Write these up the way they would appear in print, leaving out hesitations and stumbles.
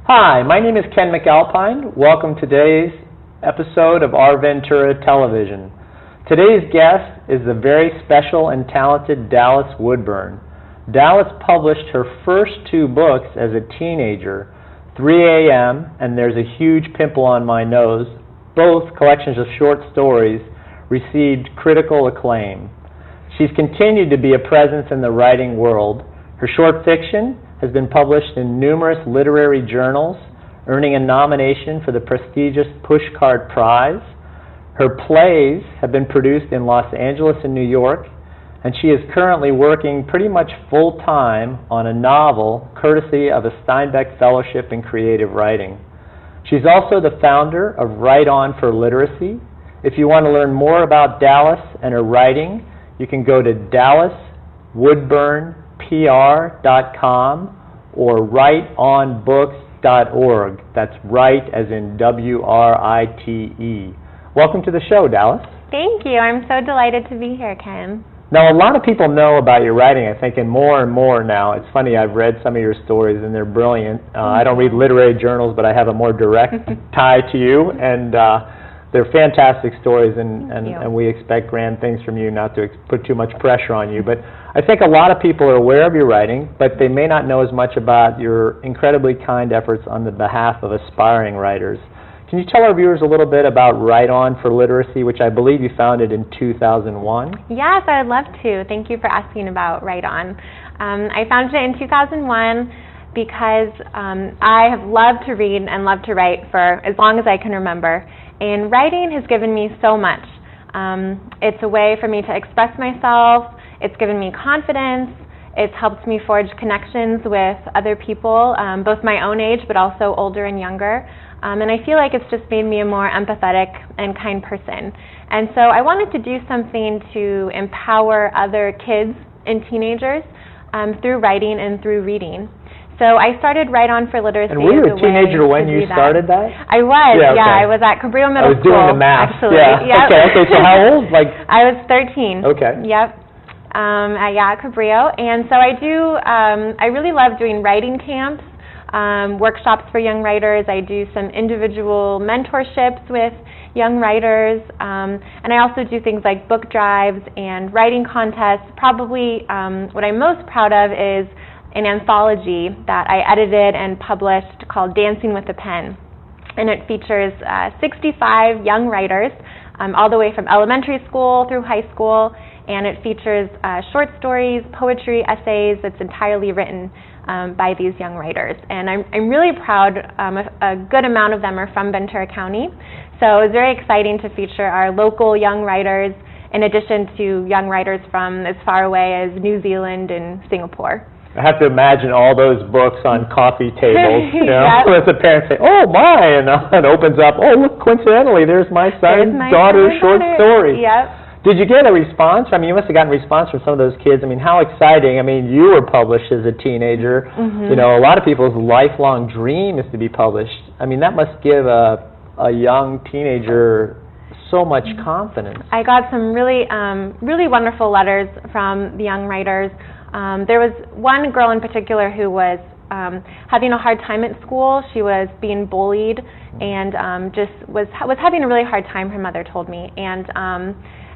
Hi, my name is Ken McAlpine. Welcome to today's episode of Our Ventura Television. Today's guest is the very special and talented Dallas Woodburn. Dallas published her first two books as a teenager, 3 a.m. and There's a Huge Pimple on My Nose. Both collections of short stories received critical acclaim. She's continued to be a presence in the writing world. Her short fiction has been published in numerous literary journals, earning a nomination for the prestigious Pushcart Prize. Her plays have been produced in Los Angeles and New York, and she is currently working pretty much full-time on a novel courtesy of a Steinbeck Fellowship in Creative Writing. She's also the founder of Write On for Literacy. If you want to learn more about Dallas and her writing, you can go to DallasWoodburnPR.com or writeonbooks.org. That's write as in W-R-I-T-E. Welcome to the show, Dallas. Thank you. I'm so delighted to be here, Ken. Now, a lot of people know about your writing, I think, and more now. It's funny, I've read some of your stories, and they're brilliant. I don't read literary journals, but I have a more direct tie to you, and they're fantastic stories, and we expect grand things from you, not to put too much pressure on you. But I think a lot of people are aware of your writing, but they may not know as much about your incredibly kind efforts on the behalf of aspiring writers. Can you tell our viewers a little bit about Write On for Literacy, which I believe you founded in 2001? Yes, I would love to. Thank you for asking about Write On. I founded it in 2001 because I have loved to read and loved to write for as long as I can remember. And writing has given me so much. It's a way for me to express myself. It's given me confidence. It's helped me forge connections with other people, both my own age but also older and younger. And I feel like it's just made me a more empathetic and kind person. And so I wanted to do something to empower other kids and teenagers through writing and through reading. So I started Write On for Literacy. And were you a teenager when you started that? I was, yeah. Okay. I was at Cabrillo Middle School. I was doing the math. Actually. Yeah. Yep. Okay, so how old? I was 13. Okay. Yep. At Cabrillo. And so I really love doing writing camps, workshops for young writers. I do some individual mentorships with young writers, and I also do things like book drives and writing contests. Probably what I'm most proud of is an anthology that I edited and published called Dancing with a Pen. And it features 65 young writers, all the way from elementary school through high school, and it features short stories, poetry, essays that's entirely written by these young writers. And I'm really proud. A good amount of them are from Ventura County. So it's very exciting to feature our local young writers in addition to young writers from as far away as New Zealand and Singapore. I have to imagine all those books on coffee tables, you know, Yep. as the parents say, "Oh my," and it opens up, "Oh, look, coincidentally, there's my son's daughter's short story." Yep. Did you get a response? I mean, you must have gotten a response from some of those kids. I mean, how exciting. I mean, you were published as a teenager. Mm-hmm. You know, a lot of people's lifelong dream is to be published. I mean, that must give a young teenager so much confidence. I got some really wonderful letters from the young writers. There was one girl in particular who was having a hard time at school. She was being bullied and just was having a really hard time, her mother told me. And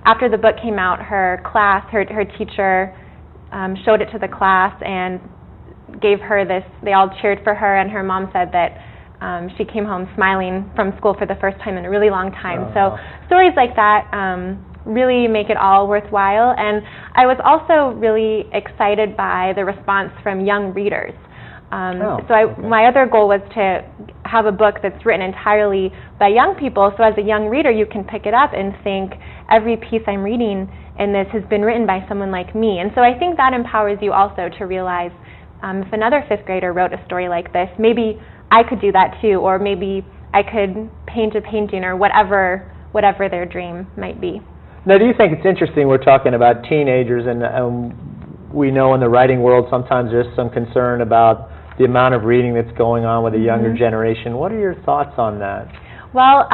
after the book came out, her class, her teacher showed it to the class and gave her this. They all cheered for her, and her mom said that she came home smiling from school for the first time in a really long time. So stories like that really make it all worthwhile. And I was also really excited by the response from young readers. My other goal was to have a book that's written entirely by young people, so as a young reader you can pick it up and think, every piece I'm reading in this has been written by someone like me. And so I think that empowers you also to realize if another fifth grader wrote a story like this, maybe I could do that too, or maybe I could paint a painting, or whatever their dream might be. Now, do you think it's interesting we're talking about teenagers, and we know in the writing world sometimes there's some concern about the amount of reading that's going on with the younger generation. What are your thoughts on that? Well,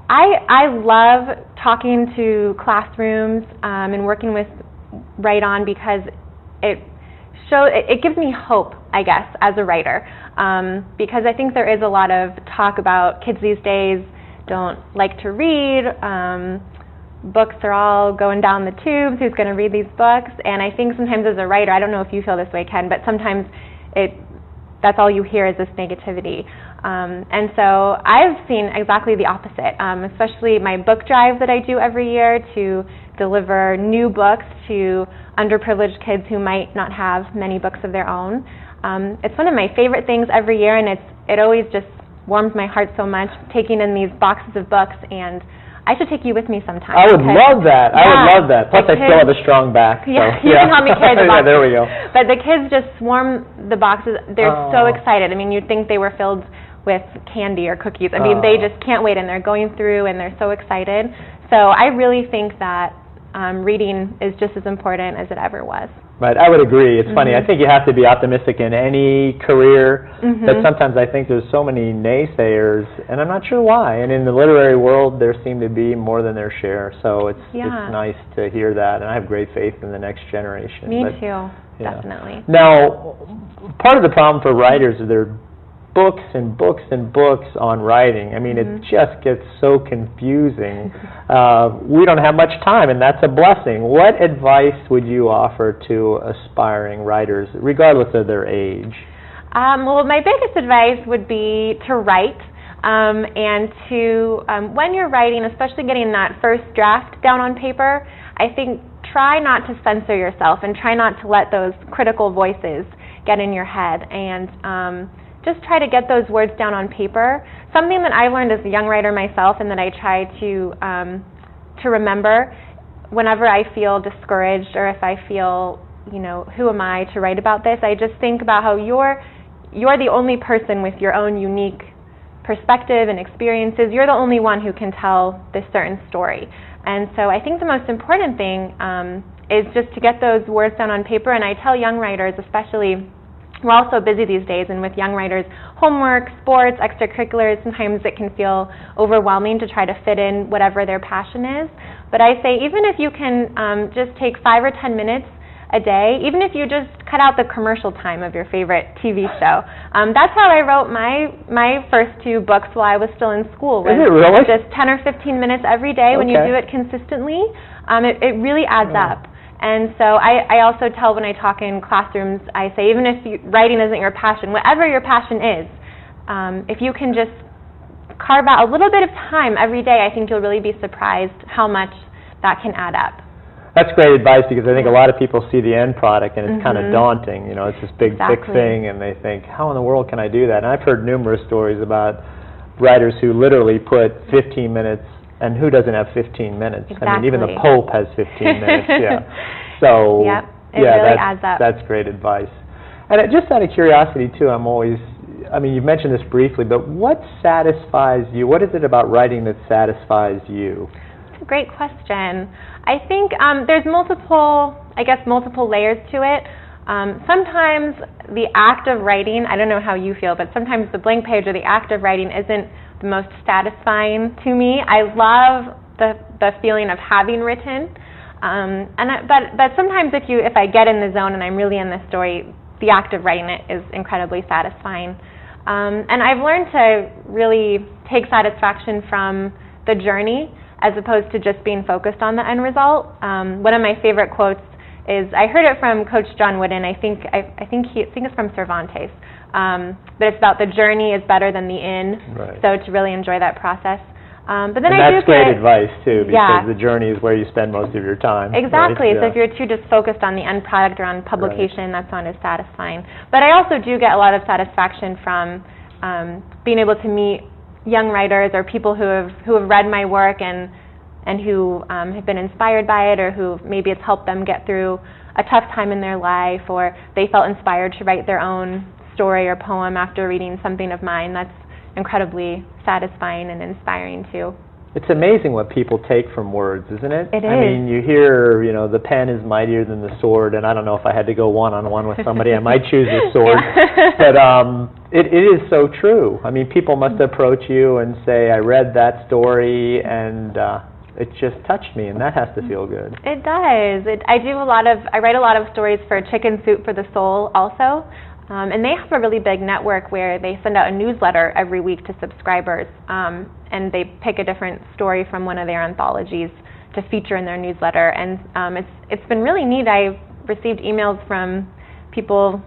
I love talking to classrooms and working with Write On because it gives me hope I guess, as a writer, because I think there is a lot of talk about kids these days don't like to read. Books are all going down the tubes. Who's going to read these books? And I think sometimes as a writer, I don't know if you feel this way, Ken, but sometimes that's all you hear is this negativity. And so I've seen exactly the opposite, especially my book drive that I do every year to deliver new books to underprivileged kids who might not have many books of their own. It's one of my favorite things every year, and it always just warms my heart so much, taking in these boxes of books, and I should take you with me sometime. I would love that. Yeah, I would love that. Plus, I still have a strong back. So, yeah, you can help me carry the boxes. Yeah, there we go. But the kids just swarm the boxes. They're so excited. I mean, you'd think they were filled with candy or cookies. I mean, they just can't wait, and they're going through, and they're so excited. So I really think that reading is just as important as it ever was. Right, I would agree. It's funny. I think you have to be optimistic in any career, but sometimes I think there's so many naysayers, and I'm not sure why. And in the literary world, there seem to be more than their share. So it's nice to hear that, and I have great faith in the next generation. Me too, definitely. Now, part of the problem for writers is they're books and books and books on writing. I mean, it just gets so confusing. We don't have much time, and that's a blessing. What advice would you offer to aspiring writers, regardless of their age? Well, my biggest advice would be to write, and to, when you're writing, especially getting that first draft down on paper, I think try not to censor yourself and try not to let those critical voices get in your head, and just try to get those words down on paper. Something that I learned as a young writer myself, and that I try to remember whenever I feel discouraged, or if I feel, who am I to write about this? I just think about how you're the only person with your own unique perspective and experiences. You're the only one who can tell this certain story. And so I think the most important thing is just to get those words down on paper. And I tell young writers, especially, we're all so busy these days, and with young writers, homework, sports, extracurriculars, sometimes it can feel overwhelming to try to fit in whatever their passion is. But I say, even if you can just take 5 or 10 minutes a day, even if you just cut out the commercial time of your favorite TV show. That's how I wrote my first 2 books while I was still in school. Is it really? Just 10 or 15 minutes every day. When you do it consistently, it really adds up. And so I also tell, when I talk in classrooms, I say, even if writing isn't your passion, whatever your passion is, if you can just carve out a little bit of time every day, I think you'll really be surprised how much that can add up. That's great advice, because I think a lot of people see the end product and it's kind of daunting. It's this big, thick thing, and they think, how in the world can I do that? And I've heard numerous stories about writers who literally put 15 minutes. And who doesn't have 15 minutes? Exactly. I mean, even the Pope has 15 minutes, So, it really adds up. That's great advice. And just out of curiosity, too, you've mentioned this briefly, but what satisfies you? What is it about writing that satisfies you? It's a great question. I think there's multiple layers to it. Sometimes the act of writing, I don't know how you feel, but sometimes the blank page or the act of writing isn't the most satisfying to me. I love the feeling of having written, but sometimes if I get in the zone and I'm really in the story, the act of writing it is incredibly satisfying. And I've learned to really take satisfaction from the journey as opposed to just being focused on the end result. One of my favorite quotes is, I heard it from Coach John Wooden. I think it's from Cervantes. But it's about the journey is better than the end, so to really enjoy that process. But then that's great advice, too, because the journey is where you spend most of your time. Exactly. Right? So if you're too just focused on the end product or on publication, that's not as satisfying. But I also do get a lot of satisfaction from being able to meet young writers or people who have read my work and who have been inspired by it, or who maybe it's helped them get through a tough time in their life, or they felt inspired to write their own story or poem after reading something of mine. That's incredibly satisfying and inspiring too. It's amazing what people take from words, isn't it? It is. I mean, you hear, the pen is mightier than the sword, and I don't know if I had to go one-on-one with somebody, I might choose the sword. But it is so true. I mean, people must approach you and say, I read that story, and it just touched me, and that has to feel good. It does. I write a lot of stories for Chicken Soup for the Soul also. And they have a really big network where they send out a newsletter every week to subscribers, and they pick a different story from one of their anthologies to feature in their newsletter. And it's been really neat. I've received emails from people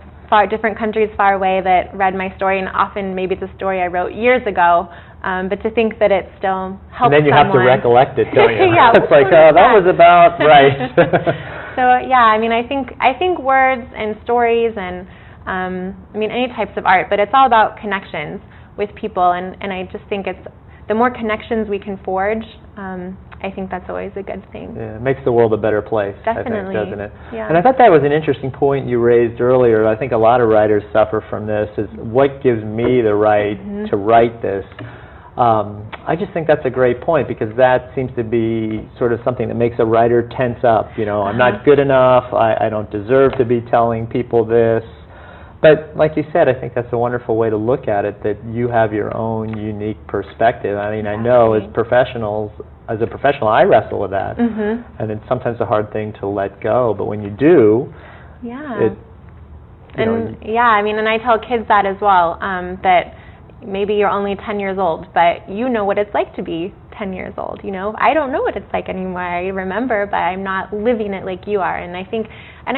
different countries far away that read my story, and often maybe it's a story I wrote years ago, but to think that it still helps someone. And then you have to recollect it, don't you? Yeah, it's like, oh, that was about right. So yeah, I mean, I think words and stories and I mean any types of art, but it's all about connections with people, and I just think it's the more connections we can forge, I think that's always a good thing. Yeah, it makes the world a better place, Definitely. I think, doesn't it? Yeah. And I thought that was an interesting point you raised earlier. I think a lot of writers suffer from this, is what gives me the right to write this? I just think that's a great point, because that seems to be sort of something that makes a writer tense up. You know, I'm not good enough, I don't deserve to be telling people this. But like you said, I think that's a wonderful way to look at it, that you have your own unique perspective. I mean, I know as a professional, I wrestle with that. And it's sometimes a hard thing to let go, but when you do, yeah. Yeah, I mean, and I tell kids that as well, that maybe you're only 10 years old, but you know what it's like to be 10 years old, you know? I don't know what it's like anymore. I remember, but I'm not living it like you are. And I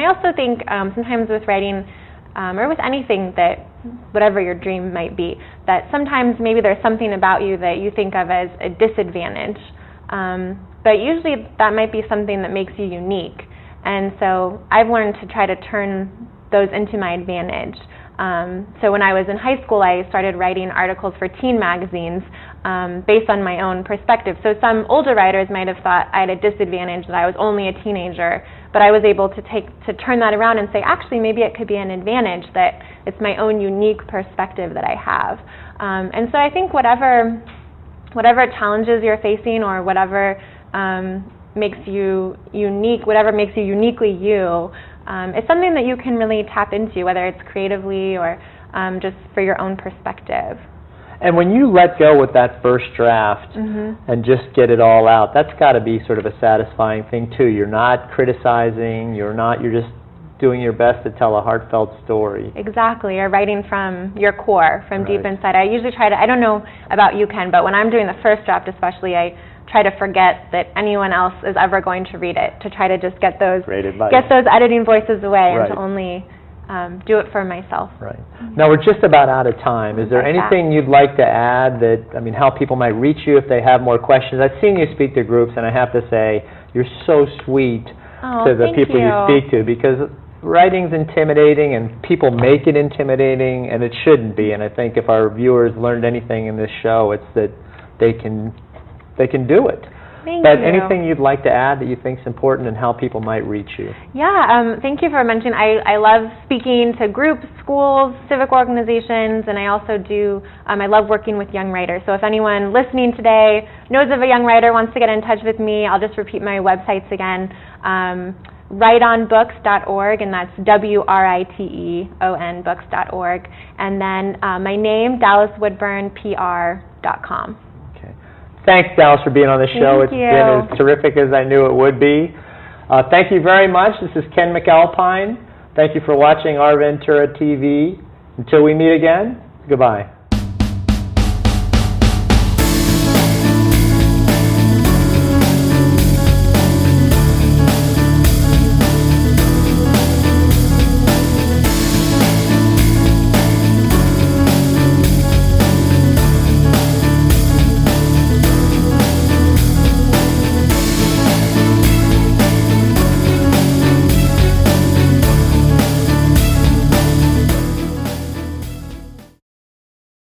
also think sometimes with writing, or with anything, that whatever your dream might be, that sometimes maybe there's something about you that you think of as a disadvantage, but usually that might be something that makes you unique. And so I've learned to try to turn those into my advantage. So when I was in high school, I started writing articles for teen magazines based on my own perspective. So some older writers might have thought I had a disadvantage, that I was only a teenager, but I was able to turn that around and say, actually, maybe it could be an advantage, that it's my own unique perspective that I have. And so I think whatever challenges you're facing, or whatever makes you unique, whatever makes you uniquely you, it's something that you can really tap into, whether it's creatively or just for your own perspective. And when you let go with that first draft and just get it all out, that's got to be sort of a satisfying thing too. You're not criticizing, you're just doing your best to tell a heartfelt story. Exactly. You're writing from your core, from deep inside. I usually try to, I don't know about you, Ken, but when I'm doing the first draft especially, I try to forget that anyone else is ever going to read it, to try to just get those editing voices away and to only do it for myself. Right. Now we're just about out of time. Is there anything you'd like to add, that, I mean, how people might reach you if they have more questions? I've seen you speak to groups, and I have to say, you're so sweet to the people you speak to, because writing's intimidating, and people make it intimidating, and it shouldn't be. And I think if our viewers learned anything in this show, it's that they can do it. But anything you'd like to add that you think is important, and how people might reach you? Yeah, thank you for mentioning. I love speaking to groups, schools, civic organizations, and I also do, I love working with young writers. So if anyone listening today knows of a young writer, wants to get in touch with me, I'll just repeat my websites again. WriteOnBooks.org, and that's WRITEON books.org. And then my name, DallasWoodburnPR.com. Thanks, Dallas, for being on the show. It's been as terrific as I knew it would be. Thank you very much. This is Ken McAlpine. Thank you for watching Our Ventura TV. Until we meet again, goodbye.